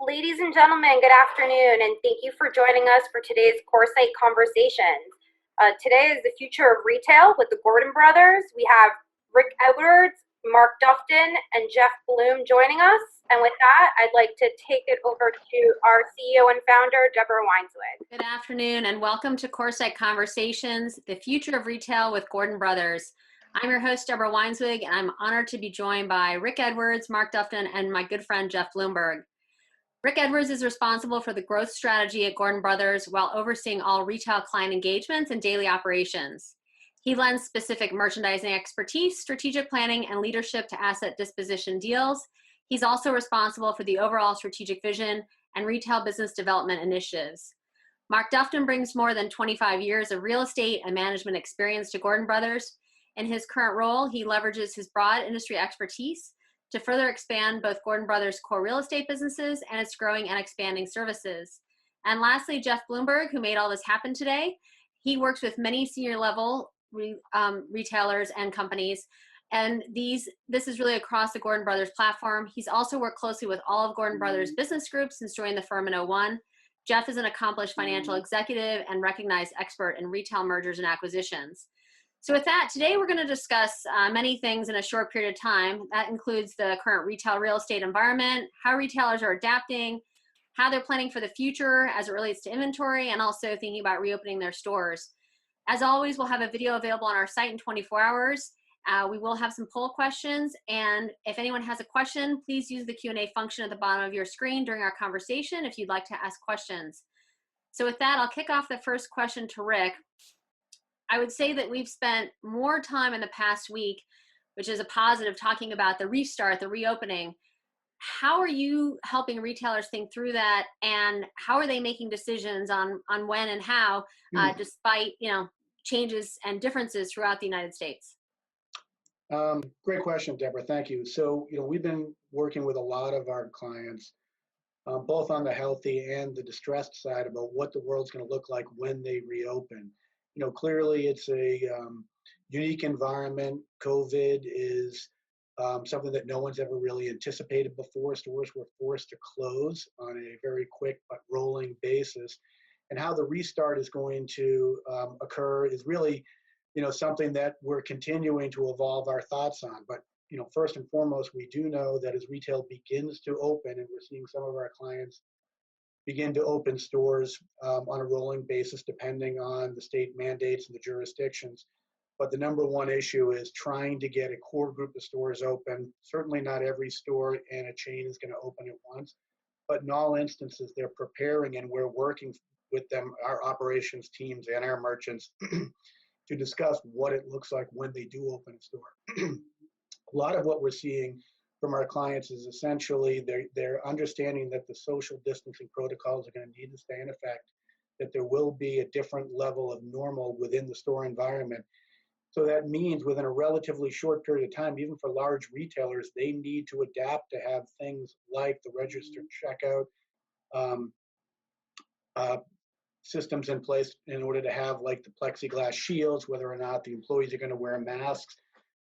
Ladies and gentlemen, good afternoon, and thank you for joining us for today's Coresight Conversations. Today is the future of retail with the Gordon brothers. We have Rick Edwards, Mark Dufton, and Jeff Bloom joining us. And with that, I'd like to take it over to our CEO and founder, Deborah Weinswig. Good afternoon, and welcome to Coresight Conversations, the future of retail with Gordon brothers. I'm your host, Deborah Weinswig, and I'm honored to be joined by Rick Edwards, Mark Dufton, and my good friend, Jeff Bloomberg. Rick Edwards is responsible for the growth strategy at Gordon Brothers while overseeing all retail client engagements and daily operations. He lends specific merchandising expertise, strategic planning, and leadership to asset disposition deals. He's also responsible for the overall strategic vision and retail business development initiatives. Mark Dufton brings more than 25 years of real estate and management experience to Gordon Brothers. In his current role, he leverages his broad industry expertise to further expand both Gordon Brothers' core real estate businesses and its growing and expanding services. And lastly, Jeff Bloomberg, who made all this happen today. He works with many senior level retailers and companies, and this is really across the Gordon Brothers platform. He's also worked closely with all of Gordon Brothers business groups since joining the firm in '01. Jeff is an accomplished financial executive and recognized expert in retail mergers and acquisitions. So with that, today we're going to discuss many things in a short period of time. That includes the current retail real estate environment, how retailers are adapting, how they're planning for the future as it relates to inventory, and also thinking about reopening their stores. As always, we'll have a video available on our site in 24 hours. We will have some poll questions, and if anyone has a question, please use the Q&A function at the bottom of your screen during our conversation if you'd like to ask questions. So with that, I'll kick off the first question to Rick. I would say that we've spent more time in the past week, which is a positive, talking about the restart, the reopening. How are you helping retailers think through that, and how are they making decisions on when and how, despite changes and differences throughout the United States? Great question, Deborah. Thank you. So, we've been working with a lot of our clients, both on the healthy and the distressed side, about what the world's going to look like when they reopen. Clearly it's a unique environment. COVID is something that no one's ever really anticipated before. Stores were forced to close on a very quick but rolling basis. And how the restart is going to occur is really, something that we're continuing to evolve our thoughts on. But, first and foremost, we do know that as retail begins to open, and we're seeing some of our clients begin to open stores on a rolling basis, depending on the state mandates and the jurisdictions. But the number one issue is trying to get a core group of stores open. Certainly not every store in a chain is going to open at once, but in all instances, they're preparing, and we're working with them, our operations teams and our merchants, to discuss what it looks like when they do open a store. A lot of what we're seeing from our clients is essentially they're understanding that the social distancing protocols are going to need to stay in effect, that there will be a different level of normal within the store environment. So that means within a relatively short period of time, even for large retailers, they need to adapt to have things like the registered checkout systems in place in order to have like the plexiglass shields, whether or not the employees are going to wear masks,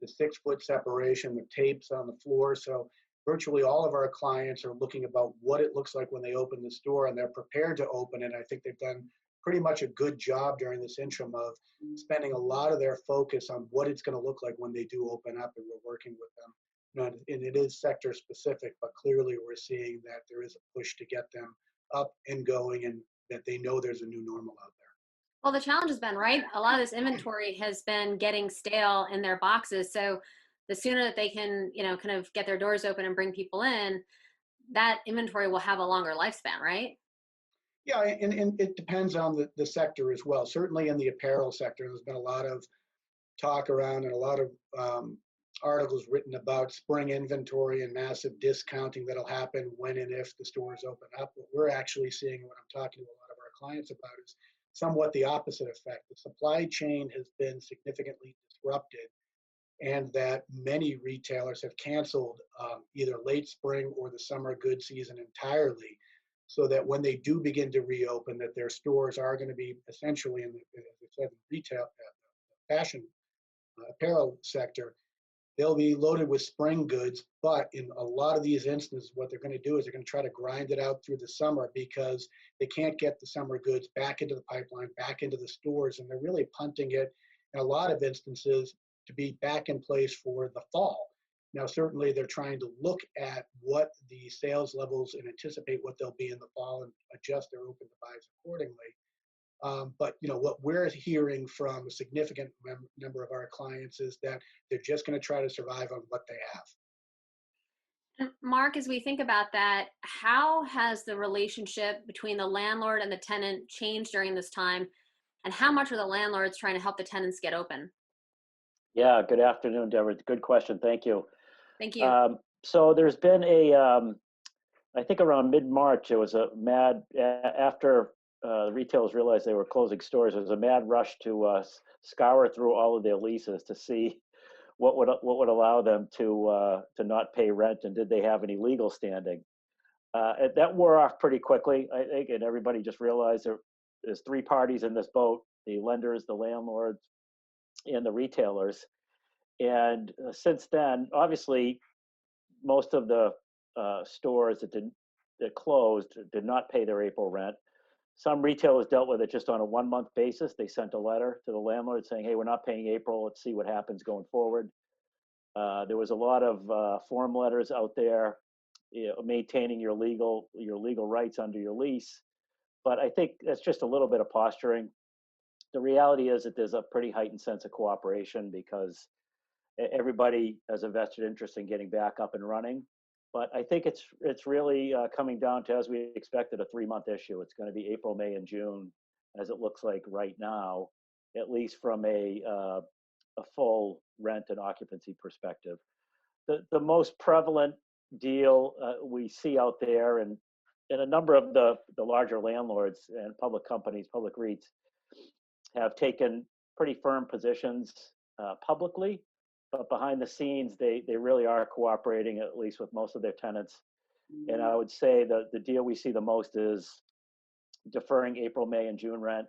the 6-foot separation, the tapes on the floor. So virtually all of our clients are looking about what it looks like when they open the store, and they're prepared to open. And I think they've done pretty much a good job during this interim of spending a lot of their focus on what it's going to look like when they do open up, and we're working with them. And it is sector specific, but clearly we're seeing that there is a push to get them up and going, and that they know there's a new normal out there. Well, the challenge has been, right, a lot of this inventory has been getting stale in their boxes. So the sooner that they can, kind of get their doors open and bring people in, that inventory will have a longer lifespan, right? Yeah, and it depends on the sector as well. Certainly in the apparel sector, there's been a lot of talk around and a lot of articles written about spring inventory and massive discounting that'll happen when and if the stores open up. What we're actually seeing, what I'm talking to a lot of our clients about, is somewhat the opposite effect. The supply chain has been significantly disrupted, and that many retailers have canceled either late spring or the summer goods season entirely, so that when they do begin to reopen, that their stores are going to be essentially in the, as I said, retail, fashion, apparel sector, they'll be loaded with spring goods, but in a lot of these instances, what they're going to do is they're going to try to grind it out through the summer because they can't get the summer goods back into the pipeline, back into the stores, and they're really punting it in a lot of instances to be back in place for the fall. Now, certainly they're trying to look at what the sales levels and anticipate what they'll be in the fall and adjust their open to buys accordingly. But what we're hearing from a significant number of our clients is that they're just going to try to survive on what they have. And Mark, as we think about that, how has the relationship between the landlord and the tenant changed during this time? And how much are the landlords trying to help the tenants get open? Yeah, good afternoon, Deborah. Good question. Thank you. Thank you. So there's been I think around mid-March, it was after the retailers realized they were closing stores, there was a mad rush to scour through all of their leases to see what would allow them to not pay rent, and did they have any legal standing. That wore off pretty quickly, I think, and everybody just realized there's three parties in this boat: the lenders, the landlords, and the retailers. And since then, obviously, most of the stores that closed did not pay their April rent. Some retailers dealt with it just on a 1-month basis. They sent a letter to the landlord saying, "Hey, we're not paying April. Let's see what happens going forward." There was a lot of form letters out there, maintaining your legal rights under your lease. But I think that's just a little bit of posturing. The reality is that there's a pretty heightened sense of cooperation because everybody has a vested interest in getting back up and running. But I think it's really coming down to, as we expected, a 3-month issue. It's going to be April, May, and June, as it looks like right now, at least from a full rent and occupancy perspective. The most prevalent deal we see out there, and a number of the larger landlords and public companies, public REITs, have taken pretty firm positions publicly, but behind the scenes, they really are cooperating, at least with most of their tenants. And I would say that the deal we see the most is deferring April, May, and June rent,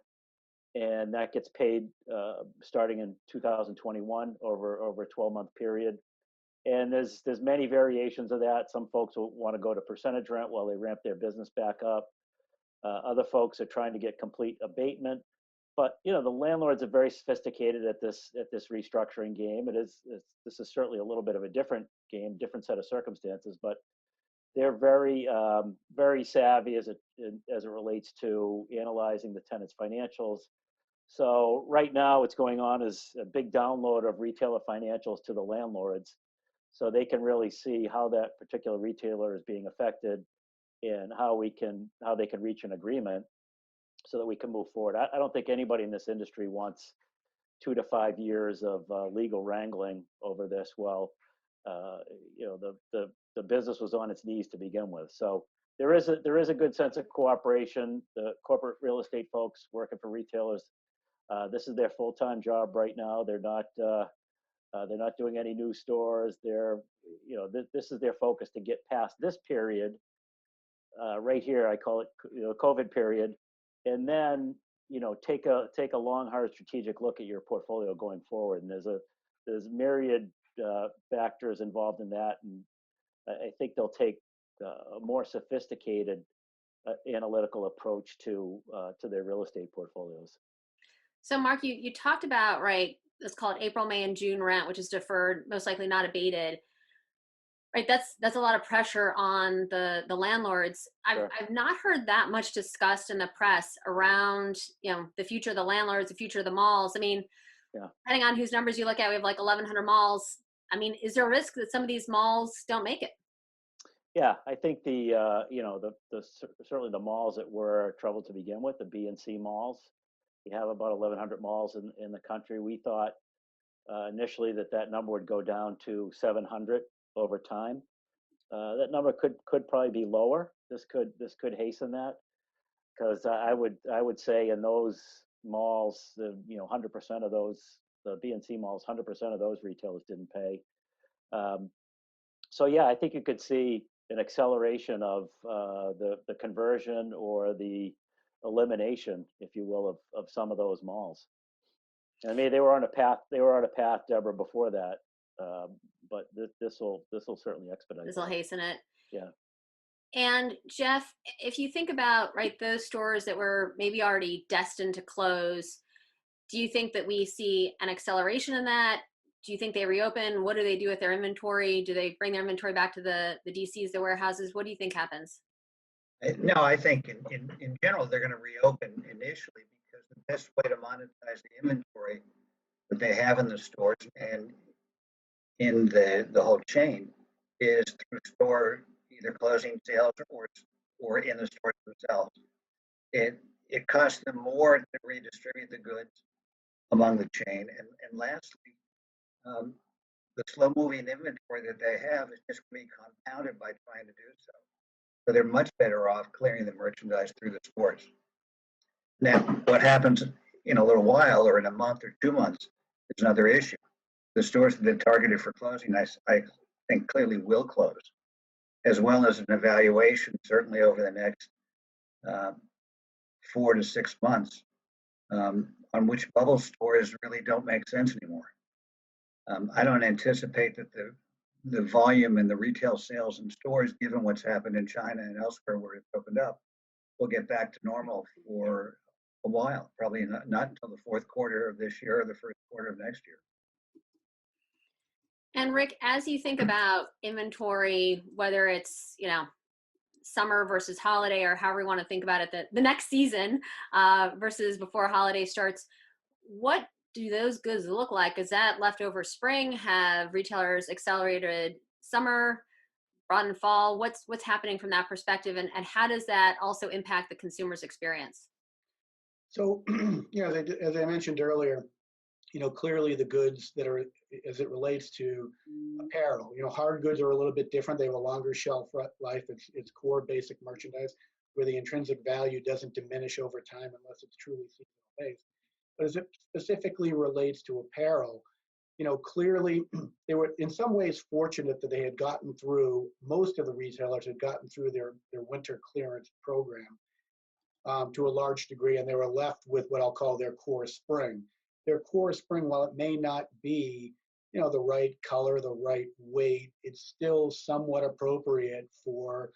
and that gets paid starting in 2021 over a 12-month period. And there's many variations of that. Some folks will want to go to percentage rent while they ramp their business back up. Other folks are trying to get complete abatement. But the landlords are very sophisticated at this restructuring game. This is certainly a little bit of a different game, different set of circumstances, but they're very very savvy as it relates to analyzing the tenant's financials. So right now, what's going on is a big download of retailer financials to the landlords, so they can really see how that particular retailer is being affected and how they can reach an agreement so that we can move forward. I don't think anybody in this industry wants 2 to 5 years of legal wrangling over this. Well, the business was on its knees to begin with. So there is a good sense of cooperation. The corporate real estate folks working for retailers, this is their full-time job right now. They're not doing any new stores. This is their focus to get past this period right here. I call it COVID period. And then take a long, hard strategic look at your portfolio going forward. And there's myriad factors involved in that, and I think they'll take a more sophisticated analytical approach to their real estate portfolios. So Mark, you talked about, right, let's call it April, May, and June rent, which is deferred, most likely not abated. Right, that's a lot of pressure on the landlords. Sure. I've not heard that much discussed in the press around the future of the landlords, the future of the malls. I mean, Yeah. depending on whose numbers you look at, we have like 1,100 malls. I mean, is there a risk that some of these malls don't make it? Yeah, I think certainly the malls that were troubled to begin with, the B and C malls. We have about 1,100 malls in the country. We thought initially that number would go down to 700 over time. That number could probably be lower. This could hasten that, because I would say in those malls, 100% of those, the B and C malls, 100% of those retailers didn't pay. So yeah, I think you could see an acceleration of the conversion or the elimination, if you will, of some of those malls. I mean, they were on a path, Deborah, before that. But this will certainly expedite This will that. hasten it. Yeah. And Jeff, if you think about, right, those stores that were maybe already destined to close, do you think that we see an acceleration in that? Do you think they reopen? What do they do with their inventory? Do they bring their inventory back to the DCs, the warehouses? What do you think happens? No, I think in general, they're going to reopen initially because the best way to monetize the inventory that they have in the stores and in the whole chain is through store either closing sales or in the stores themselves. It costs them more to redistribute the goods among the chain. And lastly, the slow moving inventory that they have is just going to be compounded by trying to do so. So they're much better off clearing the merchandise through the stores. Now, what happens in a little while or in a month or 2 months is another issue. The stores that are targeted for closing, I think clearly will close, as well as an evaluation, certainly over the next 4 to 6 months, on which bubble stores really don't make sense anymore. I don't anticipate that the volume and the retail sales in stores, given what's happened in China and elsewhere where it's opened up, will get back to normal for a while, probably not until the fourth quarter of this year or the first quarter of next year. And Rick, as you think about inventory, whether it's, summer versus holiday or however you want to think about it, the next season versus before holiday starts, what do those goods look like? Is that leftover spring? Have retailers accelerated summer, brought in fall? What's happening from that perspective? And how does that also impact the consumer's experience? So, as I mentioned earlier, clearly the goods that are, as it relates to apparel, hard goods are a little bit different. They have a longer shelf life. It's core basic merchandise where the intrinsic value doesn't diminish over time unless it's truly seasonal based. But as it specifically relates to apparel, clearly they were in some ways fortunate that they had gotten through, most of the retailers had gotten through their winter clearance program to a large degree, and they were left with what I'll call their core spring. Their core spring, while it may not be, the right color, the right weight, it's still somewhat appropriate for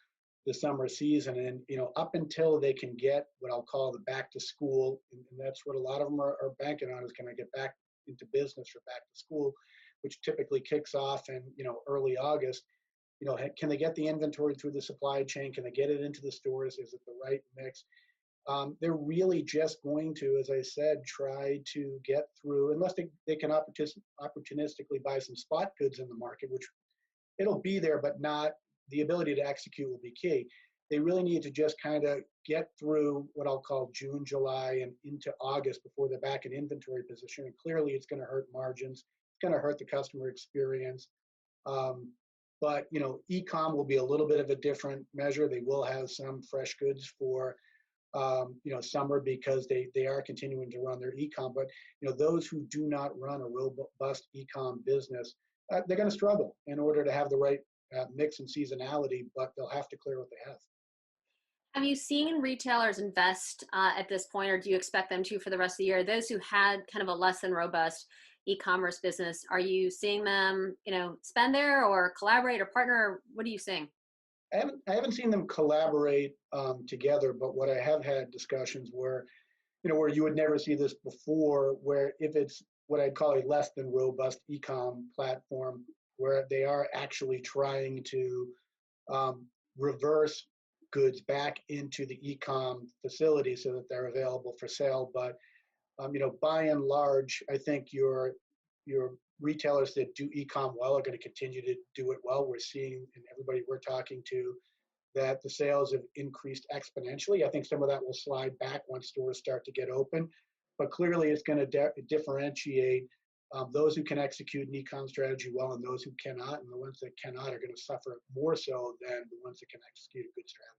the summer season. And, up until they can get what I'll call the back to school, and that's what a lot of them are banking on, is can I get back into business for back to school, which typically kicks off in, early August. Can they get the inventory through the supply chain? Can they get it into the stores? Is it the right mix? They're really just going to, as I said, try to get through, unless they can opportunistically buy some spot goods in the market, which it'll be there, but not the ability to execute will be key. They really need to just kind of get through what I'll call June, July, and into August before they're back in inventory position. And clearly it's going to hurt margins. It's going to hurt the customer experience. But, e-com will be a little bit of a different measure. They will have some fresh goods for summer because they are continuing to run their e-com. But, those who do not run a robust e-com business, they're going to struggle in order to have the right mix and seasonality, but they'll have to clear what they have. Have you seen retailers invest at this point, or do you expect them to for the rest of the year? Those who had kind of a less than robust e-commerce business, are you seeing them, spend there or collaborate or partner? What are you seeing? I haven't seen them collaborate together, but what I have had discussions where, where you would never see this before, where if it's what I'd call a less than robust e-com platform, where they are actually trying to reverse goods back into the e-com facility so that they're available for sale. But by and large, I think your retailers that do e-com well are going to continue to do it well. We're seeing, and everybody we're talking to, that the sales have increased exponentially. I think some of that will slide back once stores start to get open, but clearly it's going to differentiate those who can execute an e-com strategy well and those who cannot, and the ones that cannot are going to suffer more so than the ones that can execute a good strategy.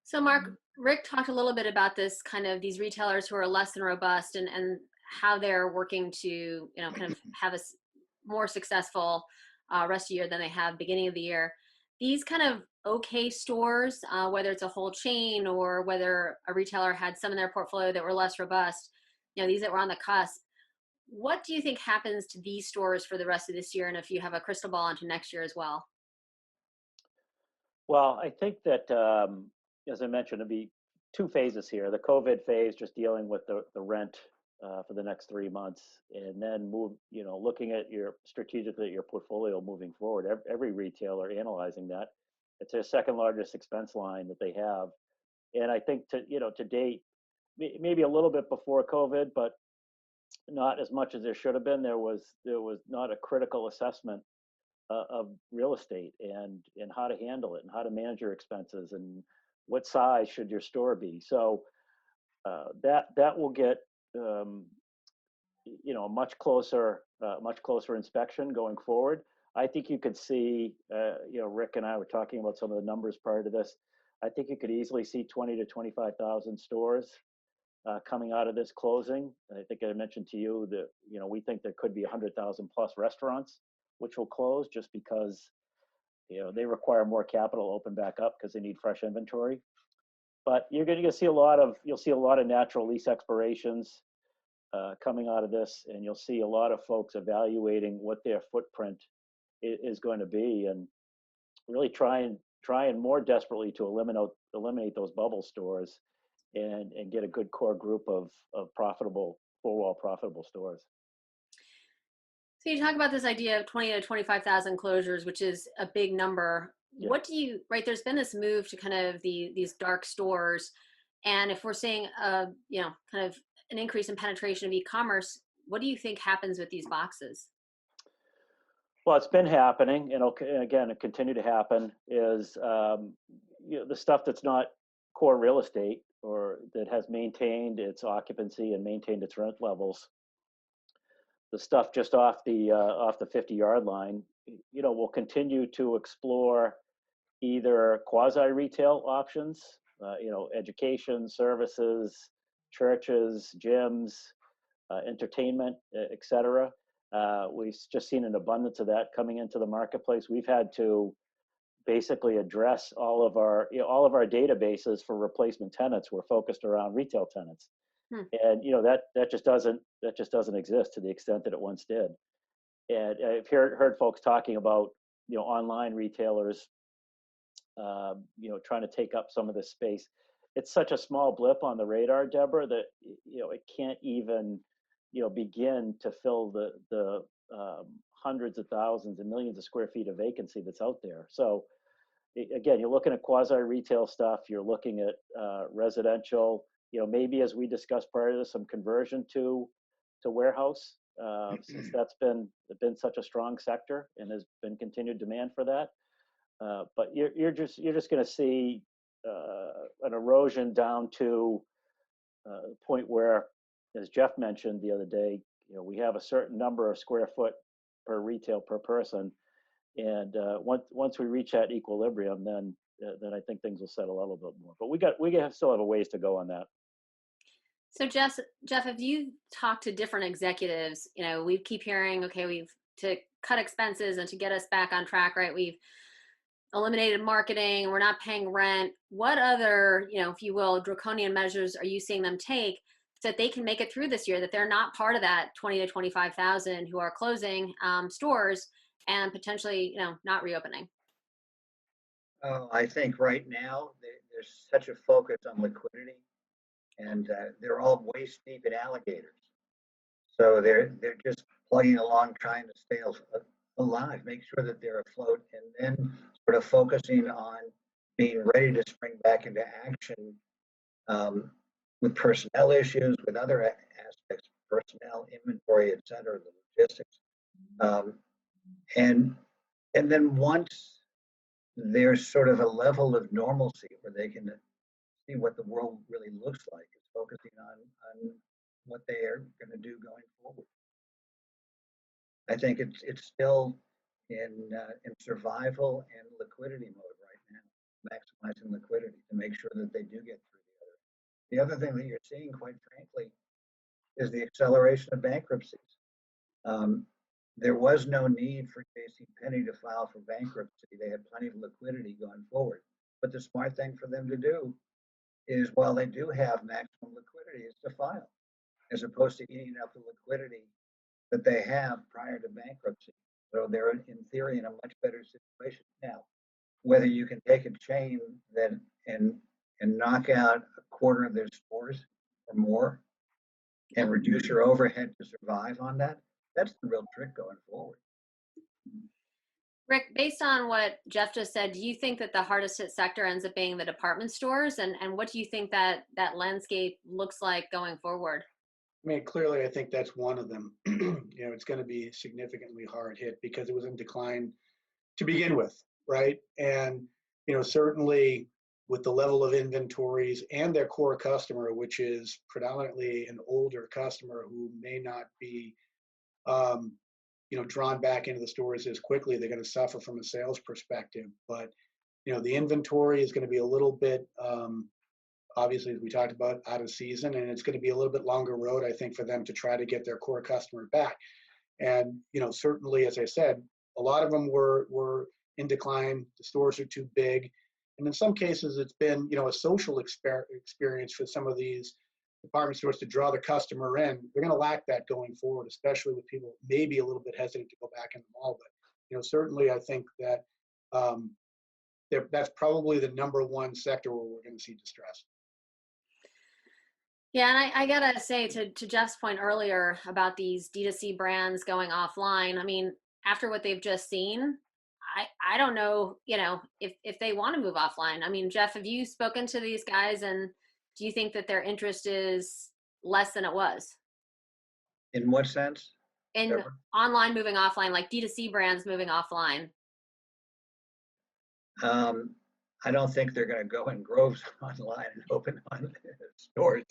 So Mark, Rick talked a little bit about this, kind of these retailers who are less than robust and how they're working to, kind of have a more successful rest of the year than they have beginning of the year. These kind of okay stores, whether it's a whole chain or whether a retailer had some in their portfolio that were less robust, these that were on the cusp, What do you think happens to these stores for the rest of this year, and if you have a crystal ball into next year as well? Well, I think that, as I mentioned, it'll be two phases here. The COVID phase, just dealing with the rent for the next 3 months, and then looking at strategically at your portfolio moving forward. Every retailer analyzing that. It's their second largest expense line that they have. And I think to date, maybe a little bit before COVID, but not as much as there should have been. There was not a critical assessment of real estate and how to handle it and how to manage your expenses and what size should your store be. So that will get a much closer inspection going forward. I think you could see, Rick and I were talking about some of the numbers prior to this. I think you could easily see 20 to 25,000 stores coming out of this closing. I think I mentioned to you that we think there could be 100,000 plus restaurants which will close just because they require more capital to open back up because they need fresh inventory. But you'll see a lot of natural lease expirations coming out of this, and you'll see a lot of folks evaluating what their footprint is going to be, and really trying more desperately to eliminate those bubble stores and get a good core group of profitable, four-wall profitable stores. So you talk about this idea of 20 to 25,000 closures, which is a big number. Yeah. What do you, right, there's been this move to kind of these dark stores. And if we're seeing kind of an increase in penetration of e-commerce, what do you think happens with these boxes? Well, it's been happening, and it'll continue to happen, is the stuff that's not core real estate or that has maintained its occupancy and maintained its rent levels. The stuff just off the 50-yard line, we'll continue to explore either quasi-retail options, education, services, churches, gyms, entertainment, et cetera. We've just seen an abundance of that coming into the marketplace. We've had to basically address all of our databases for replacement tenants were focused around retail tenants. And that just doesn't exist to the extent that it once did. And I've heard folks talking about online retailers trying to take up some of this space. It's such a small blip on the radar, Deborah, that it can't even begin to fill the hundreds of thousands and millions of square feet of vacancy that's out there. So again, you're looking at quasi retail stuff. You're looking at residential. Maybe, as we discussed prior to this, some conversion to warehouse, since that's been such a strong sector and has been continued demand for that. But you're just going to see an erosion down to the point where, as Jeff mentioned the other day, we have a certain number of square foot per retail per person, and once we reach that equilibrium, then I think things will settle a little bit more. But we still have a ways to go on that. So Jeff, have you talked to different executives? We keep hearing, okay, to cut expenses and to get us back on track, right? We've eliminated marketing, we're not paying rent. What other, if you will, draconian measures are you seeing them take so that they can make it through this year, that they're not part of that 20 to 25,000 who are closing stores and potentially, not reopening? I think right now there's such a focus on liquidity, and they're all waist deep in alligators. So they're just plugging along, trying to stay alive, make sure that they're afloat, and then sort of focusing on being ready to spring back into action with personnel issues, with other aspects, personnel, inventory, et cetera, the logistics. And then once there's sort of a level of normalcy where they can see what the world really looks like, it's focusing on what they are going to do going forward. I think it's still in survival and liquidity mode right now, maximizing liquidity to make sure that they do get through the other. The other thing that you're seeing, quite frankly, is the acceleration of bankruptcies. There was no need for JCPenney to file for bankruptcy. They had plenty of liquidity going forward. But the smart thing for them to do is, while they do have maximum liquidity, is to file, as opposed to eating up the liquidity that they have prior to bankruptcy. So they're in theory in a much better situation now. Whether you can take a chain that and knock out a quarter of their stores or more and reduce your overhead to survive on that, that's the real trick going forward. Rick, based on what Jeff just said, do you think that the hardest hit sector ends up being the department stores? And what do you think that landscape looks like going forward? I mean, clearly, I think that's one of them. It's going to be significantly hard hit because it was in decline to begin with, right? And, certainly with the level of inventories and their core customer, which is predominantly an older customer who may not be, drawn back into the stores as quickly, they're going to suffer from a sales perspective. But, the inventory is going to be a little bit, obviously, as we talked about, out of season, and it's going to be a little bit longer road, I think, for them to try to get their core customer back. And, certainly, as I said, a lot of them were in decline. The stores are too big. And in some cases, it's been, a social experience for some of these department stores to draw the customer in. They're going to lack that going forward, especially with people maybe a little bit hesitant to go back in the mall. But, certainly, I think that that's probably the number one sector where we're going to see distress. Yeah, and I gotta say to Jeff's point earlier about these D2C brands going offline, I mean, after what they've just seen, I don't know, if they want to move offline. I mean, Jeff, have you spoken to these guys, and do you think that their interest is less than it was? In what sense? In Deborah? online moving offline, like D2C brands moving offline? I don't think they're going to go in groves online and open on stores.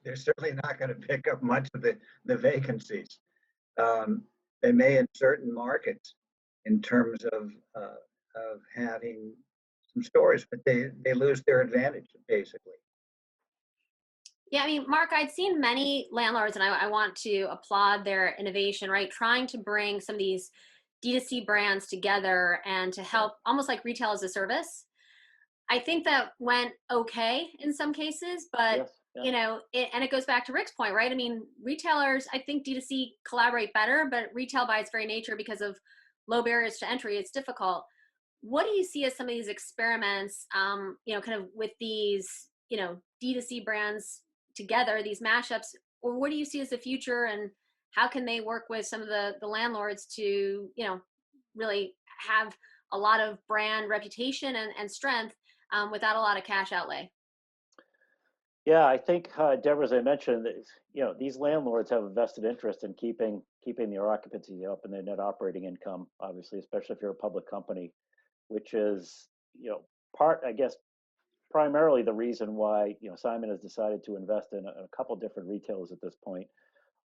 They're certainly not going to pick up much of the vacancies. They may in certain markets in terms of having some stores, but they lose their advantage basically. Yeah, I mean, Mark, I'd seen many landlords, and I want to applaud their innovation, right? Trying to bring some of these D2C brands together and to help, almost like retail as a service. I think that went okay in some cases, but Yes, yeah. and it goes back to Rick's point, right? I mean, retailers, I think D2C collaborate better, but retail by its very nature, because of low barriers to entry, it's difficult. What do you see as some of these experiments, kind of with these, D2C brands together, these mashups, or what do you see as the future, and how can they work with some of the landlords to, really have a lot of brand reputation and strength without a lot of cash outlay? Yeah, I think, Deborah, as I mentioned, these landlords have a vested interest in keeping their occupancy up and their net operating income, obviously, especially if you're a public company, which is, I guess, primarily the reason why, Simon has decided to invest in a couple different retailers at this point.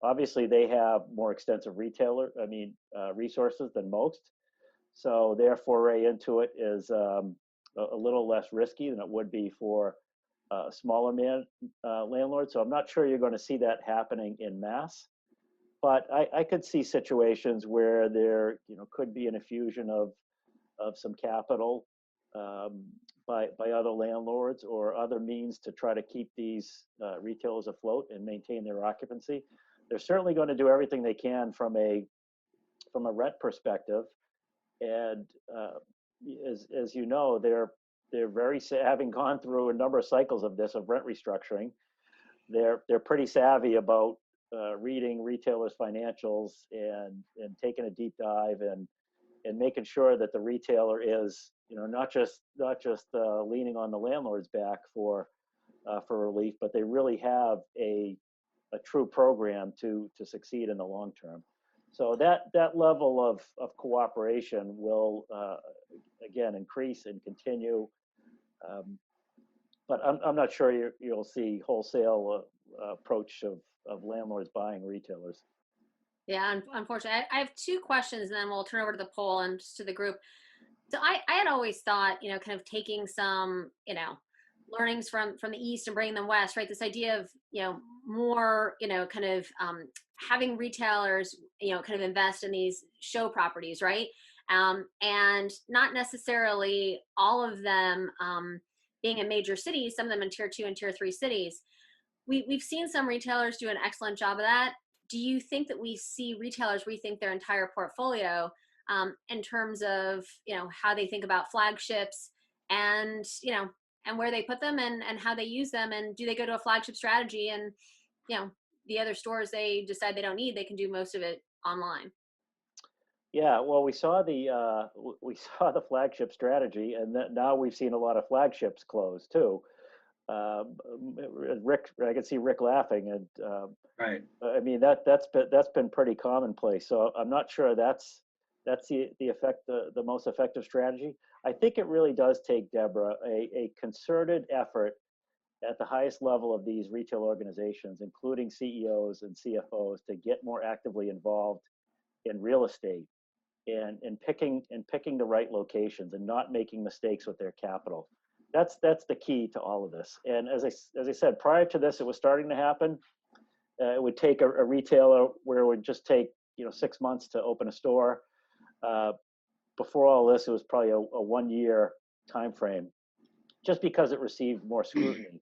Obviously, they have more extensive resources than most. So their foray into it is a little less risky than it would be for smaller landlords. So I'm not sure you're going to see that happening in mass, but I could see situations where there could be an infusion of some capital by other landlords or other means to try to keep these retailers afloat and maintain their occupancy. They're certainly going to do everything they can from a rent perspective, and as you know, they're very, having gone through a number of cycles of rent restructuring. They're pretty savvy about reading retailers' financials and taking a deep dive and making sure that the retailer is not just leaning on the landlord's back for relief, but they really have a true program to succeed in the long term. So that level of cooperation will again increase and continue, but I'm not sure you'll see wholesale approach of landlords buying retailers. Yeah, unfortunately, I have two questions, and then we'll turn over to the poll and just to the group. So I had always thought, kind of taking some, learnings from the East and bringing them West, right? This idea of, more, kind of having retailers, kind of invest in these show properties, right? And not necessarily all of them being in major cities, some of them in tier 2 and tier 3 cities. We've seen some retailers do an excellent job of that. do you think that we see retailers rethink their entire portfolio in terms of, how they think about flagships and, and where they put them and how they use them? And do they go to a flagship strategy and, the other stores they decide they don't need, they can do most of it online? Yeah, well, we saw we saw the flagship strategy, and now we've seen a lot of flagships close too. Um, Rick, I can see Rick laughing, and Right. I mean that's been pretty commonplace. So I'm not sure that's the most effective strategy. I think it really does take, Deborah, a concerted effort at the highest level of these retail organizations, including CEOs and CFOs, to get more actively involved in real estate and picking the right locations and not making mistakes with their capital. That's the key to all of this. And as I said, prior to this, it was starting to happen. It would take a retailer where it would just take 6 months to open a store. Before all this, it was probably a 1 year time frame, just because it received more scrutiny.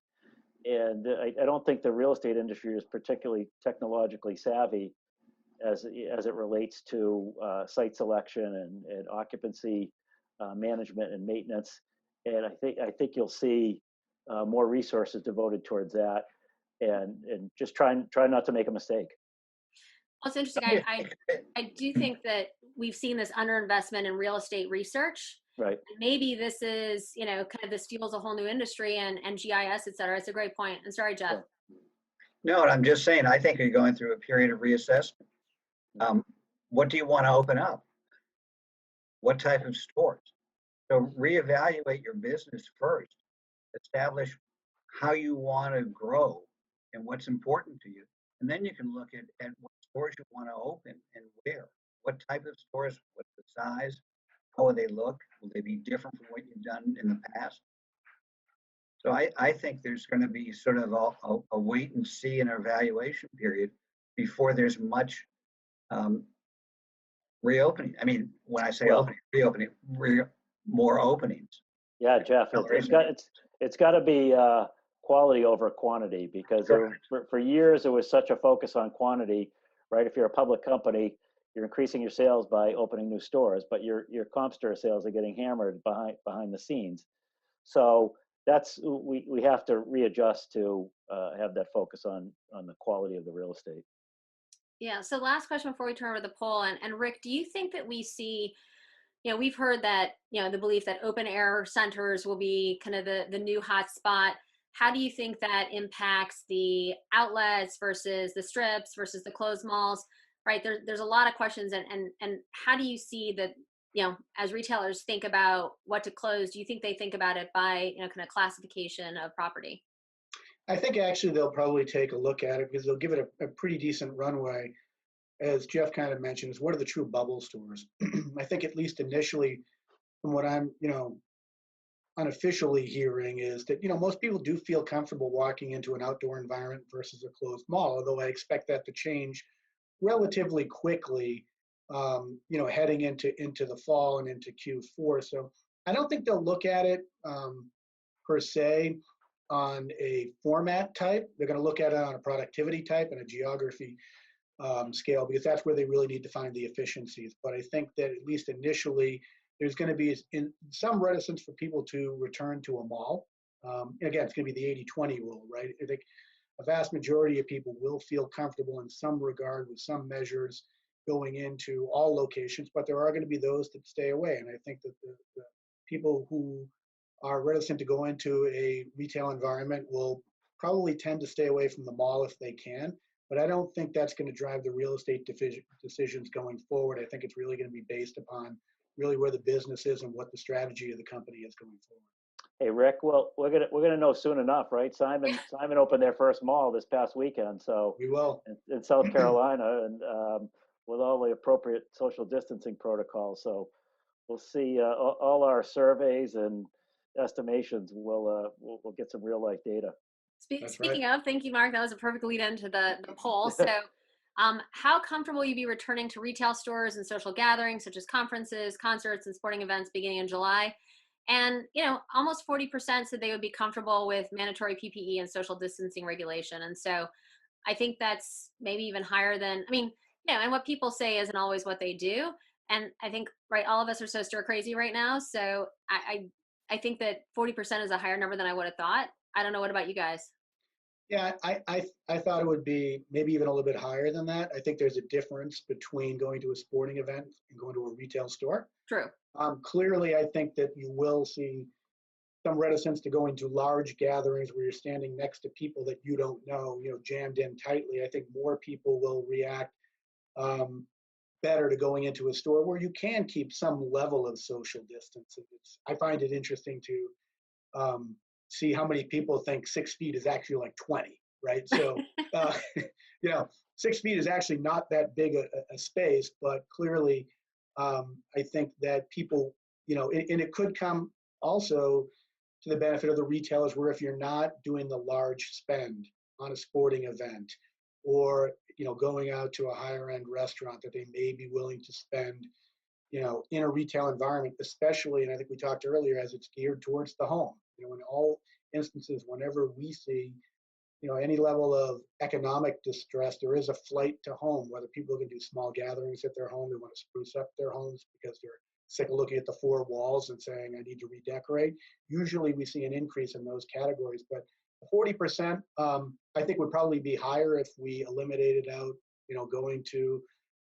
And I don't think the real estate industry is particularly technologically savvy as it relates to site selection and occupancy management and maintenance. And I think you'll see more resources devoted towards that, and just try not to make a mistake. Well, it's interesting. I do think that we've seen this underinvestment in real estate research. Right. Maybe this is, kind of this fuels a whole new industry and GIS, et cetera. It's a great point. And sorry, Jeff. Sure. No, and I'm just saying, I think you're going through a period of reassessment. What do you want to open up? What type of stores? So reevaluate your business first. Establish how you want to grow and what's important to you. And then you can look at what stores you want to open and where. What type of stores, what's the size, how will they look? Will they be different from what you've done in the past? So I think there's going to be sort of a wait and see and evaluation period before there's much reopening. I mean, when I say reopening, more openings. Yeah, Jeff, it's got to be quality over quantity, because for years it was such a focus on quantity, right? If you're a public company, you're increasing your sales by opening new stores, but your comp store sales are getting hammered behind the scenes. So we have to readjust to have that focus on the quality of the real estate. Yeah. So last question before we turn over the poll. And Rick, do you think that we see, we've heard that, the belief that open air centers will be kind of the new hot spot. How do you think that impacts the outlets versus the strips versus the closed malls, right? There's a lot of questions. And how do you see that, as retailers think about what to close, do you think they think about it by, kind of classification of property? I think actually they'll probably take a look at it because they'll give it a pretty decent runway. As Jeff kind of mentioned, is what are the true bubble stores? I think at least initially, from what I'm, unofficially hearing, is that, most people do feel comfortable walking into an outdoor environment versus a closed mall, although I expect that to change relatively quickly, heading into the fall and into Q4. So I don't think they'll look at it per se on a format type. They're going to look at it on a productivity type and a geography scale, because that's where they really need to find the efficiencies. But I think that at least initially, there's going to be some reticence for people to return to a mall. Again, it's going to be the 80-20 rule, right? I think a vast majority of people will feel comfortable in some regard with some measures going into all locations, but there are going to be those that stay away. And I think that the people who are reticent to go into a retail environment will probably tend to stay away from the mall if they can. But I don't think that's going to drive the real estate decisions going forward. I think it's really going to be based upon really where the business is and what the strategy of the company is going forward. Hey, Rick, well, we're gonna know soon enough, right? Simon opened their first mall this past weekend, so we will in South Carolina, and with all the appropriate social distancing protocols. So we'll see. All our surveys and estimations we'll get some real life data. Speaking of, thank you, Mark. That was a perfect lead into the poll. So how comfortable will you be returning to retail stores and social gatherings such as conferences, concerts, and sporting events beginning in July? And, almost 40% said they would be comfortable with mandatory PPE and social distancing regulation. And so I think that's maybe even higher than, I mean, and what people say isn't always what they do. And I think, right, all of us are so stir crazy right now. So I think that 40% is a higher number than I would have thought. I don't know. What about you guys? Yeah, I thought it would be maybe even a little bit higher than that. I think there's a difference between going to a sporting event and going to a retail store. True. Clearly, I think that you will see some reticence to going to large gatherings where you're standing next to people that you don't know, jammed in tightly. I think more people will react better to going into a store where you can keep some level of social distance. I find it interesting to see how many people think 6 feet is actually like 20, right? So, 6 feet is actually not that big a space, but clearly, I think that people, and it could come also to the benefit of the retailers, where if you're not doing the large spend on a sporting event, or going out to a higher end restaurant, that they may be willing to spend in a retail environment, especially, and I think we talked earlier, as it's geared towards the home. In all instances, whenever we see any level of economic distress, there is a flight to home, whether people can do small gatherings at their home, they want to spruce up their homes because they're sick of looking at the four walls and saying, I need to redecorate. Usually we see an increase in those categories, but 40%, I think, would probably be higher if we eliminated out, going to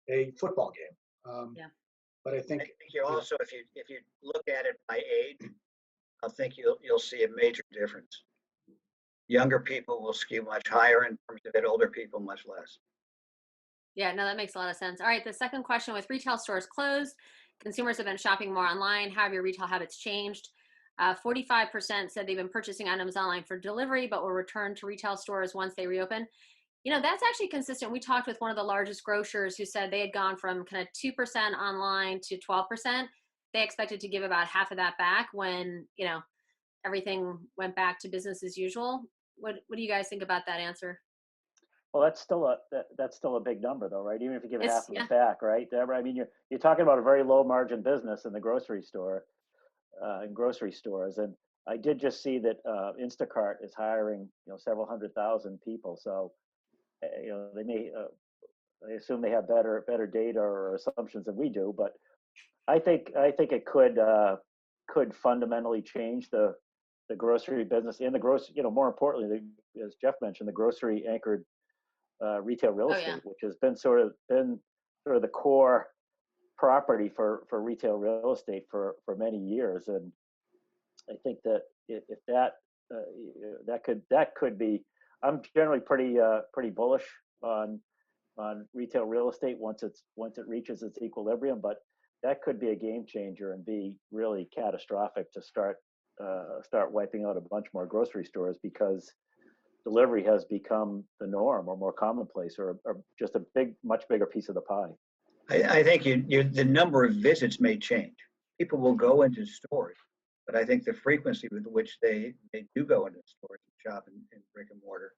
a football game. Yeah. But I think you also, if you look at it by age, I think you'll see a major difference. Younger people will skew much higher in terms of it, older people much less. Yeah, no, that makes a lot of sense. All right, the second question: with retail stores closed, consumers have been shopping more online. How have your retail habits changed? 45% said they've been purchasing items online for delivery, but will return to retail stores once they reopen. That's actually consistent. We talked with one of the largest grocers who said they had gone from kind of 2% online to 12%. They expected to give about half of that back when, everything went back to business as usual. What do you guys think about that answer? Well, that's still a big number, though, right? Even if you give half of Yeah. it back, right, Deborah? I mean, you're talking about a very low margin business in the grocery store, in grocery stores, and I did just see that Instacart is hiring, several 100,000 people. So, they may, I assume they have better data or assumptions than we do, but I think it could fundamentally change the grocery business and more importantly, as Jeff mentioned, the grocery anchored retail real estate, which has been sort of the core property for retail real estate for many years. And I think that if that could be, I'm generally pretty bullish on retail real estate once it reaches its equilibrium, but that could be a game changer and be really catastrophic to start wiping out a bunch more grocery stores, because delivery has become the norm or more commonplace, or just a much bigger piece of the pie. I think the number of visits may change. People will go into stores, but I think the frequency with which they do go into stores and shop in brick and mortar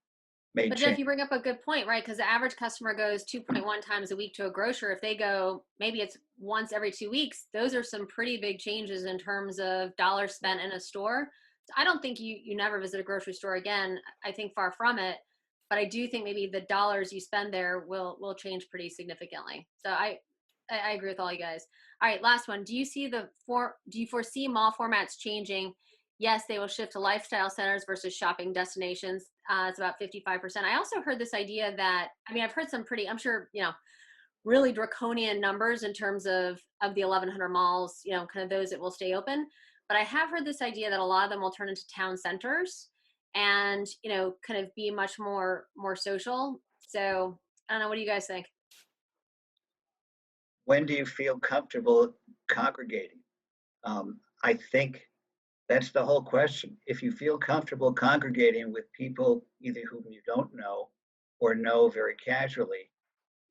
may But change. Jeff, you bring up a good point, right? Because the average customer goes 2.1 times a week to a grocer. If they go, maybe it's once every 2 weeks, those are some pretty big changes in terms of dollars spent in a store. I don't think you never visit a grocery store again. I think far from it. But I do think maybe the dollars you spend there will change pretty significantly. So I agree with all you guys. All right, last one. Do you foresee mall formats changing? Yes, they will shift to lifestyle centers versus shopping destinations. It's about 55%. I also heard this idea that, I've heard some pretty, I'm sure, really draconian numbers in terms of the 1,100 malls, kind of those that will stay open. But I have heard this idea that a lot of them will turn into town centers and, kind of be much more social. So I don't know. What do you guys think? When do you feel comfortable congregating? I think that's the whole question. If you feel comfortable congregating with people either whom you don't know or know very casually,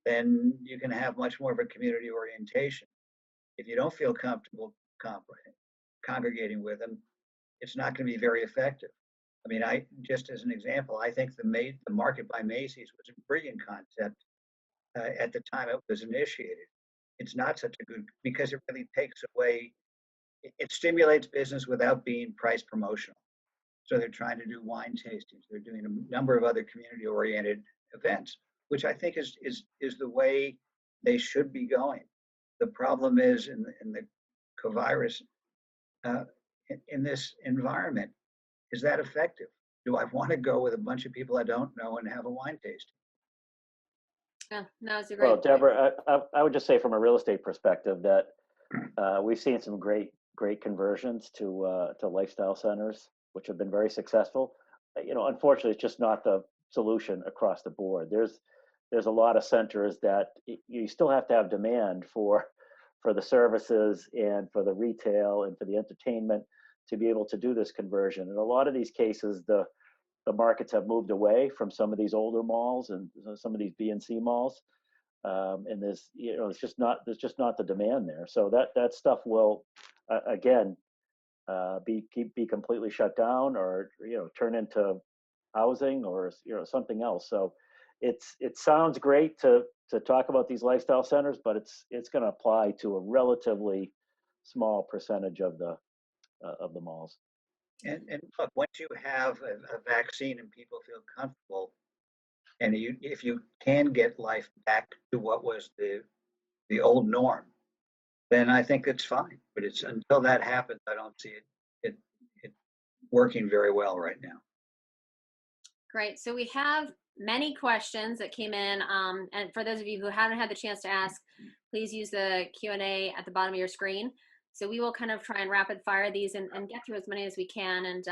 then you can have much more of a community orientation. If you don't feel comfortable congregating with them, it's not going to be very effective. I just as an example, I think the Market by Macy's was a brilliant concept at the time it was initiated. It's not such a good, because it really takes away, it stimulates business without being price promotional. So they're trying to do wine tastings. They're doing a number of other community-oriented events, which I think is the way they should be going. The problem is in the covirus, in this environment, is that effective? Do I want to go with a bunch of people I don't know and have a wine tasting? Yeah, no, it's a great Well, point. Deborah, I would just say from a real estate perspective that we've seen some great conversions to lifestyle centers, which have been very successful. Unfortunately, it's just not the solution across the board. There's a lot of centers that you still have to have demand for the services and for the retail and for the entertainment to be able to do this conversion. In a lot of these cases, the markets have moved away from some of these older malls and some of these B and C malls, and there's just not the demand there. So that stuff will again be completely shut down, or turn into housing, or something else. So it sounds great to talk about these lifestyle centers, but it's going to apply to a relatively small percentage of the malls. And look, once you have a vaccine and people feel comfortable, and if you can get life back to what was the old norm, then I think it's fine. But it's until that happens, I don't see it working very well right now. Great. So we have many questions that came in. And for those of you who haven't had the chance to ask, please use the Q&A at the bottom of your screen. So we will kind of try and rapid fire these and get through as many as we can. And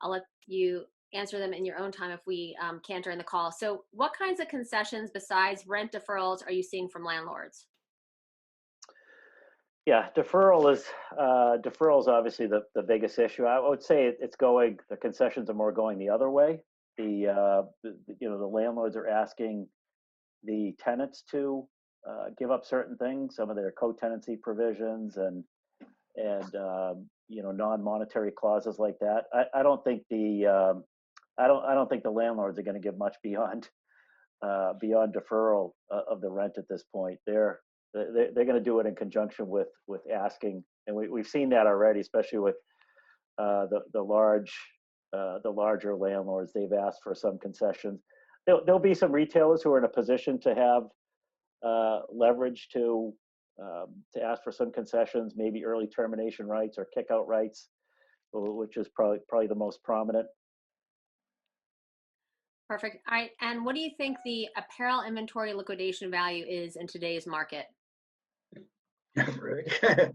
I'll let you answer them in your own time if we can't during the call. So what kinds of concessions besides rent deferrals are you seeing from landlords? Yeah, deferral is obviously the biggest issue. I would say the concessions are more going the other way. The landlords are asking the tenants to give up certain things, some of their co-tenancy provisions and non-monetary clauses like that. I don't think the landlords are going to give much beyond deferral of the rent at this point. They're going to do it in conjunction with asking, and we've seen that already, especially with the larger landlords. They've asked for some concessions. There'll be some retailers who are in a position to have leverage to ask for some concessions, maybe early termination rights or kick-out rights, which is probably the most prominent. Perfect. All right. And what do you think the apparel inventory liquidation value is in today's market? Let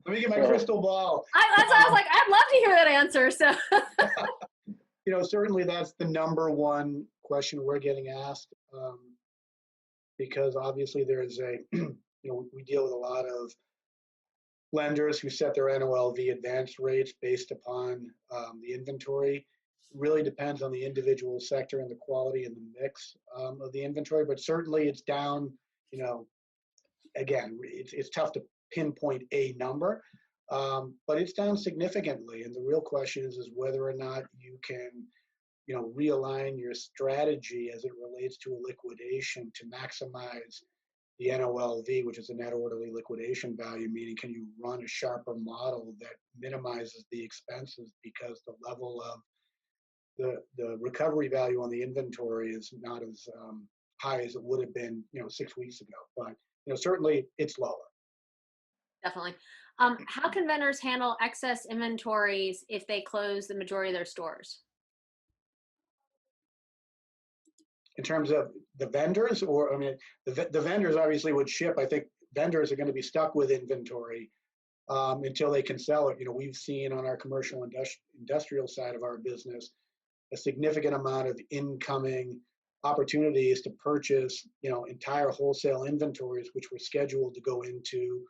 me get my crystal ball. That's why I was like, I'd love to hear that answer. So, certainly that's the number one question we're getting asked, because obviously there's we deal with a lot of lenders who set their NOLV advance rates based upon the inventory. It really depends on the individual sector and the quality and the mix of the inventory, but certainly it's down. Again, it's tough to pinpoint a number, but it's down significantly. And the real question is whether or not you can, realign your strategy as it relates to a liquidation to maximize the NOLV, which is a net orderly liquidation value, meaning can you run a sharper model that minimizes the expenses because the level of the recovery value on the inventory is not as high as it would have been, 6 weeks ago. But, certainly it's lower. definitely. How can vendors handle excess inventories if they close the majority of their stores? In terms of the vendors, the vendors obviously would ship. I think vendors are going to be stuck with inventory until they can sell it. We've seen on our commercial industrial side of our business a significant amount of incoming opportunities to purchase, entire wholesale inventories, which were scheduled to go into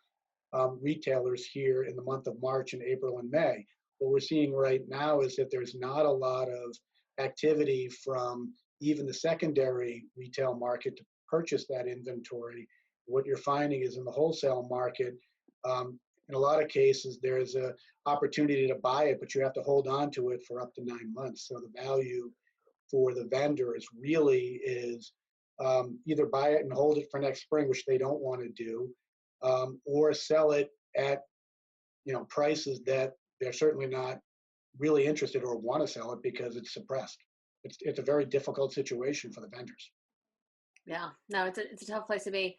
retailers here in the month of March and April and May. What we're seeing right now is that there's not a lot of activity from even the secondary retail market to purchase that inventory. What you're finding is in the wholesale market, in a lot of cases, there's an opportunity to buy it, but you have to hold on to it for up to 9 months. So the value for the vendors really is either buy it and hold it for next spring, which they don't want to do, or sell it at prices that they're certainly not really interested or want to sell it because it's suppressed. It's a very difficult situation for the vendors. Yeah, no, it's a tough place to be.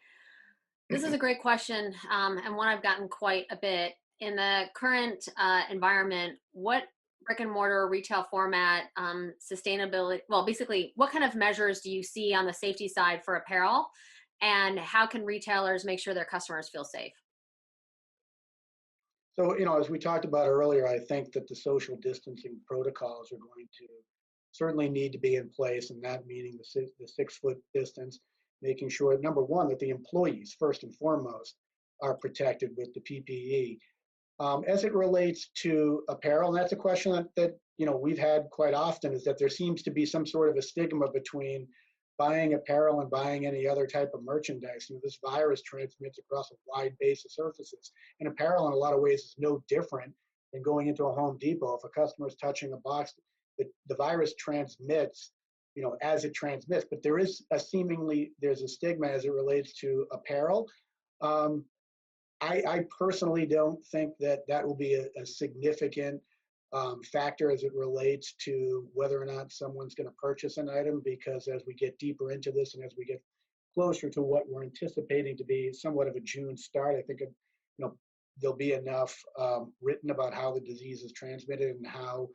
This is a great question, and one I've gotten quite a bit. In the current environment, what brick and mortar retail format sustainability, well, basically, what kind of measures do you see on the safety side for apparel? And how can retailers make sure their customers feel safe? So, as we talked about earlier, I think that the social distancing protocols are going to certainly need to be in place, and that meaning the 6 foot distance, making sure, number one, that the employees, first and foremost, are protected with the PPE. As it relates to apparel, and that's a question that we've had quite often, is that there seems to be some sort of a stigma between buying apparel and buying any other type of merchandise. This virus transmits across a wide base of surfaces, and apparel in a lot of ways is no different than going into a Home Depot. If a customer is touching a box, the virus transmits, as it transmits. But there's a stigma as it relates to apparel. I personally don't think that will be a significant factor as it relates to whether or not someone's going to purchase an item, because as we get deeper into this and as we get closer to what we're anticipating to be somewhat of a June start, I think there'll be enough written about how the disease is transmitted and how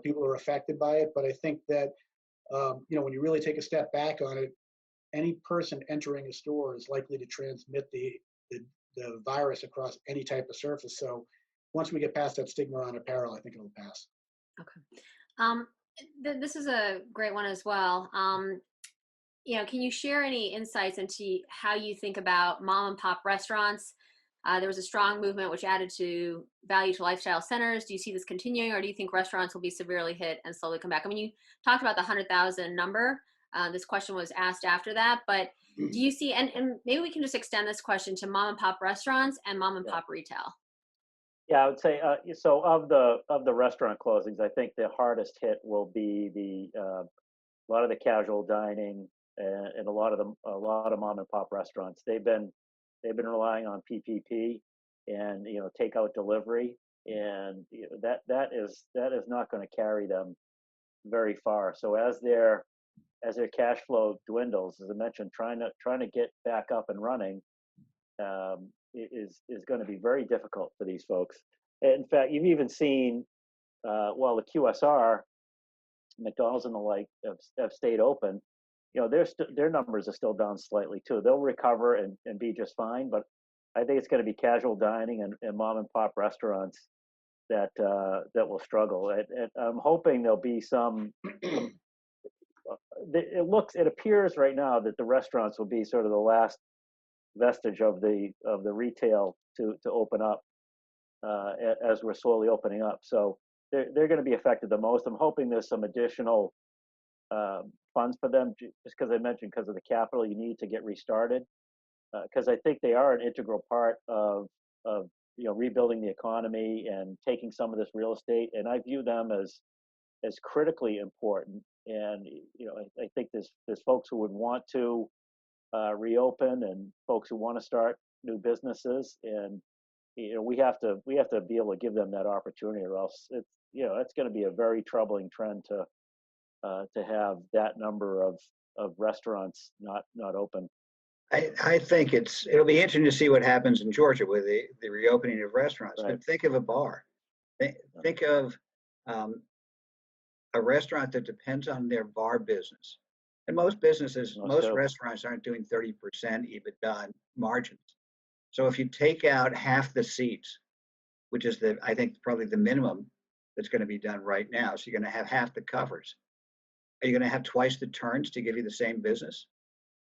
people are affected by it. But I think that when you really take a step back on it, any person entering a store is likely to transmit the virus across any type of surface. So once we get past that stigma on apparel, I think it'll pass. Okay. Um, this is a great one as well. Can you share any insights into how you think about mom and pop restaurants? There was a strong movement which added to value to lifestyle centers. Do you see this continuing, or do you think restaurants will be severely hit and slowly come back? I mean, you talked about the 100,000 number. This question was asked after that, but do you see, and maybe we can just extend this question to mom and pop restaurants and mom and pop retail. Yeah, I would say so. Of the restaurant closings, I think the hardest hit will be a lot of the casual dining and a lot of mom and pop restaurants. They've been relying on PPP and takeout delivery, and that is not going to carry them very far. So as their cash flow dwindles, as I mentioned, trying to get back up and running is going to be very difficult for these folks. In fact, you've even seen while the QSR, McDonald's and the like have stayed open, their numbers are still down slightly too. They'll recover and be just fine, but I think it's going to be casual dining and mom and pop restaurants that will struggle. And I'm hoping there'll be some. It appears right now that the restaurants will be sort of the last vestige of the retail to open up as we're slowly opening up. So they're going to be affected the most. I'm hoping there's some additional funds for them, just because I mentioned, because of the capital you need to get restarted. Because I think they are an integral part of rebuilding the economy and taking some of this real estate, and I view them as critically important. And I think there's folks who would want to reopen and folks who want to start new businesses, and we have to be able to give them that opportunity, or else it's going to be a very troubling trend to have that number of restaurants not open. I think it'll be interesting to see what happens in Georgia with the reopening of restaurants. Right. But think of a bar. Think of a restaurant that depends on their bar business. And most restaurants aren't doing 30% EBITDA margins. So if you take out half the seats, which is I think probably the minimum that's going to be done right now, so you're going to have half the covers. Are you going to have twice the turns to give you the same business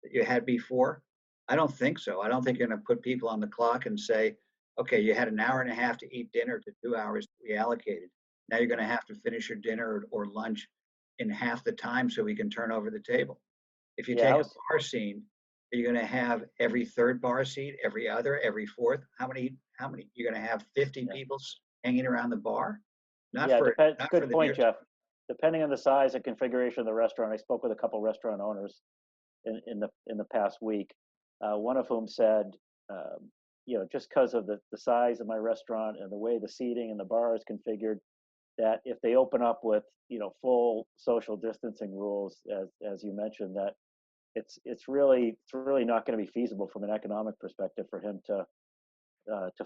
that you had before? I don't think so. I don't think you're going to put people on the clock and say, okay, you had an hour and a half to eat dinner to 2 hours reallocated. Now you're going to have to finish your dinner or lunch in half the time so we can turn over the table. If you take a bar scene, are you going to have every third bar seat, every other, every fourth? How many? You're going to have 50 people hanging around the bar? Good point, Jeff. Depending on the size and configuration of the restaurant, I spoke with a couple restaurant owners in the past week. One of whom said, just because of the size of my restaurant and the way the seating and the bar is configured, that if they open up with full social distancing rules, as you mentioned, that it's really not going to be feasible from an economic perspective for him to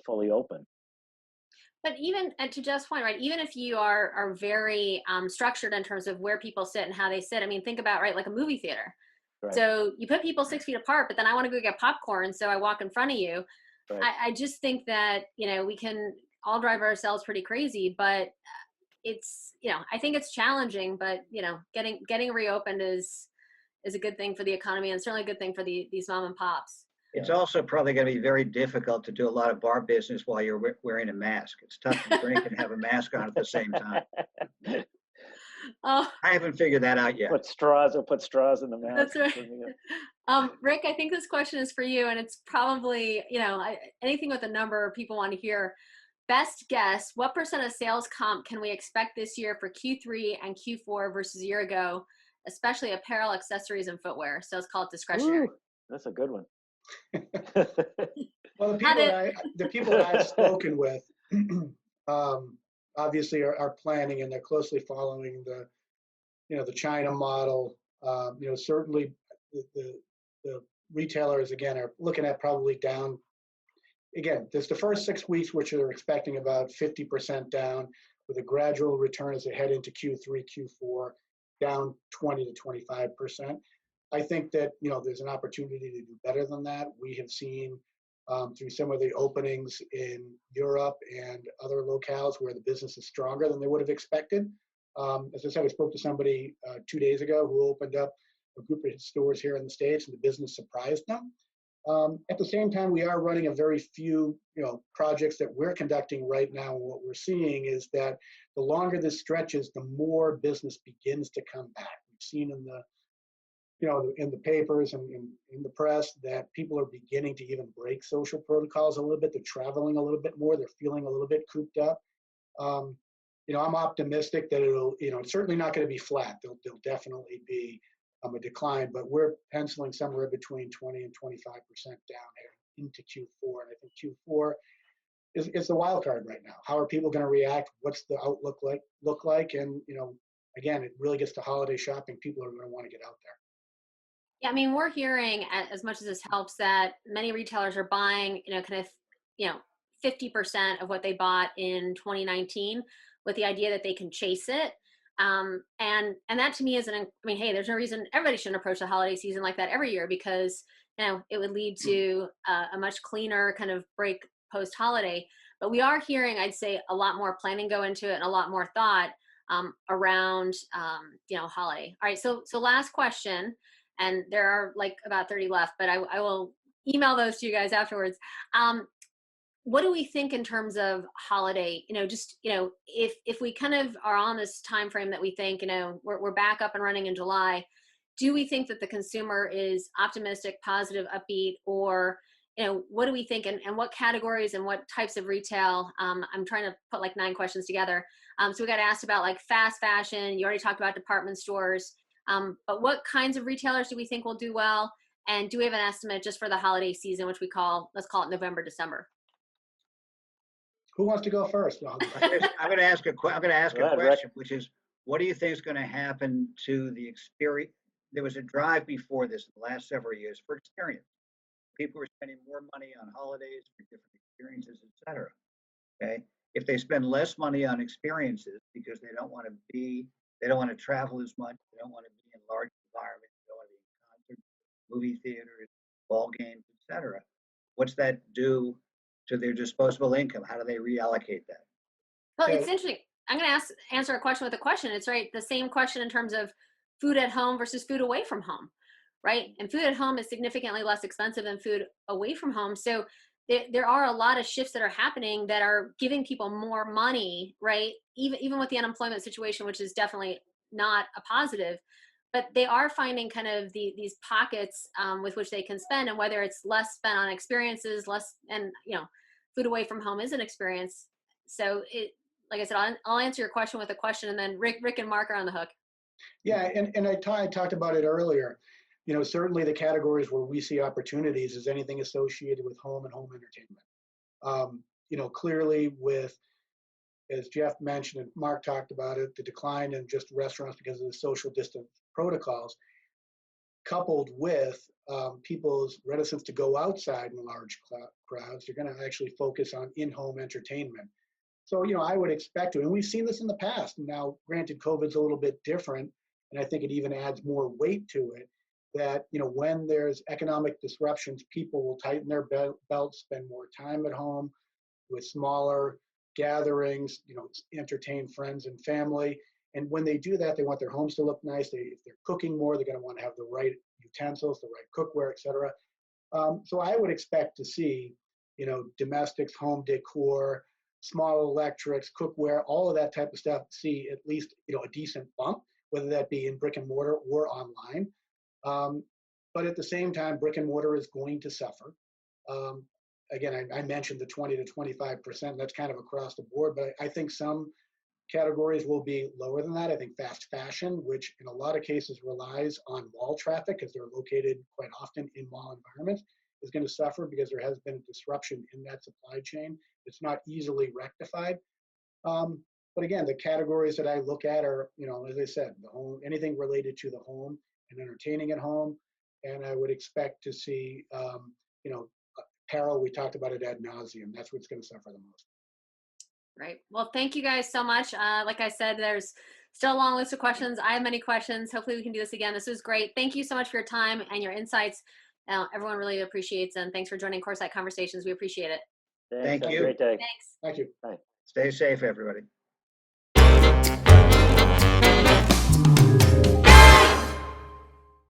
fully open. But even, and to Jeff's point, right, even if you are very structured in terms of where people sit and how they sit, I mean, think about, right, like a movie theater. Right. So you put people 6 feet apart, but then I want to go get popcorn, so I walk in front of you. Right. I just think that, we can all drive ourselves pretty crazy, but it's, I think it's challenging, but, getting reopened is a good thing for the economy, and certainly a good thing for these mom and pops. It's also probably going to be very difficult to do a lot of bar business while you're wearing a mask. It's tough to drink and have a mask on at the same time. Oh, I haven't figured that out yet. Put straws in the mask. that's right. Rick, I think this question is for you, and it's probably, anything with a number people want to hear. Best guess, what % of sales comp can we expect this year for Q3 and Q4 versus a year ago, especially apparel, accessories, and footwear? So let's call it discretionary. Ooh, that's a good one. Well, the people that I've spoken with, obviously are planning, and they're closely following the China model. Certainly the retailers, again, are looking at probably down. Again, there's the first 6 weeks, which they're expecting about 50% down, with a gradual return as they head into Q3, Q4, down 20 to 25%. I think that, there's an opportunity to do better than that. We have seen through some of the openings in Europe and other locales where the business is stronger than they would have expected. As I said, I spoke to somebody 2 days ago who opened up a group of stores here in the States, and the business surprised them. At the same time, we are running a very few, projects that we're conducting right now. And what we're seeing is that the longer this stretches, the more business begins to come back. We've seen in the papers and in the press that people are beginning to even break social protocols a little bit. They're traveling a little bit more. They're feeling a little bit cooped up. I'm optimistic that it's certainly not going to be flat. There'll definitely be a decline, but we're penciling somewhere between 20 and 25% down into Q4. And I think Q4 is the wild card right now. How are people going to react? What's the outlook look like? And, again, it really gets to holiday shopping. People are going to want to get out there. Yeah, I mean, we're hearing, as much as this helps, that many retailers are buying, 50% of what they bought in 2019 with the idea that they can chase it. And that to me is hey, there's no reason everybody shouldn't approach the holiday season like that every year, because, it would lead to a much cleaner kind of break post-holiday. But we are hearing, I'd say, a lot more planning go into it and a lot more thought around, holiday. All right, so last question. And there are like about 30 left, but I will email those to you guys afterwards. What do we think in terms of holiday? If we kind of are on this time frame that we think, we're back up and running in July, do we think that the consumer is optimistic, positive, upbeat, or what do we think, and what categories and what types of retail? I'm trying to put like 9 questions together. So we got asked about like fast fashion. You already talked about department stores. But what kinds of retailers do we think will do well? And do we have an estimate just for the holiday season, which let's call it November, December? Who wants to go first? I'm going to ask a question, Rick. which is, what do you think is going to happen to the experience? There was a drive before this in the last several years for experience. People were spending more money on holidays for different experiences, et cetera. Okay. If they spend less money on experiences because they don't want to travel as much, they don't want to be in large environments, they don't want to be in concerts, movie theaters, ball games, et cetera. What's that do to their disposable income? How do they reallocate that? Well, it's interesting. I'm going to answer a question with a question. It's right. The same question in terms of food at home versus food away from home, right? And food at home is significantly less expensive than food away from home. So there are a lot of shifts that are happening that are giving people more money, right? Even with the unemployment situation, which is definitely not a positive, but they are finding kind of these pockets with which they can spend, and whether it's less spent on experiences, food away from home is an experience. So like I said, I'll answer your question with a question, and then Rick and Mark are on the hook. Yeah, and I talked about it earlier. Certainly the categories where we see opportunities is anything associated with home and home entertainment. Clearly with, as Jeff mentioned and Mark talked about it, the decline in just restaurants because of the social distance protocols. coupled with people's reticence to go outside in large crowds, you're going to actually focus on in-home entertainment. So, I would expect to, and we've seen this in the past. Now, granted, COVID's a little bit different, and I think it even adds more weight to it, that, when there's economic disruptions, people will tighten their belts, spend more time at home with smaller gatherings, entertain friends and family. And when they do that, they want their homes to look nice. If they're cooking more, they're going to want to have the right utensils, the right cookware, et cetera. So I would expect to see, domestics, home decor, small electrics, cookware, all of that type of stuff, see at least, a decent bump, whether that be in brick and mortar or online. But at the same time, brick and mortar is going to suffer. Again, I mentioned the 20 to 25%. That's kind of across the board, but I think some categories will be lower than that. I think fast fashion, which in a lot of cases relies on mall traffic because they're located quite often in mall environments, is going to suffer because there has been a disruption in that supply chain. It's not easily rectified. But again, the categories that I look at are, as I said, the home, anything related to the home and entertaining at home. And I would expect to see, apparel, we talked about it ad nauseum. That's what's going to suffer the most. Right. Well, thank you guys so much. Like I said, there's still a long list of questions. I have many questions. Hopefully we can do this again. This was great. Thank you so much for your time and your insights. Everyone really appreciates, and thanks for joining Coresight Conversations. We appreciate it. Thanks. Thank Have you. a great day. Thanks. Thank you. Stay safe, everybody.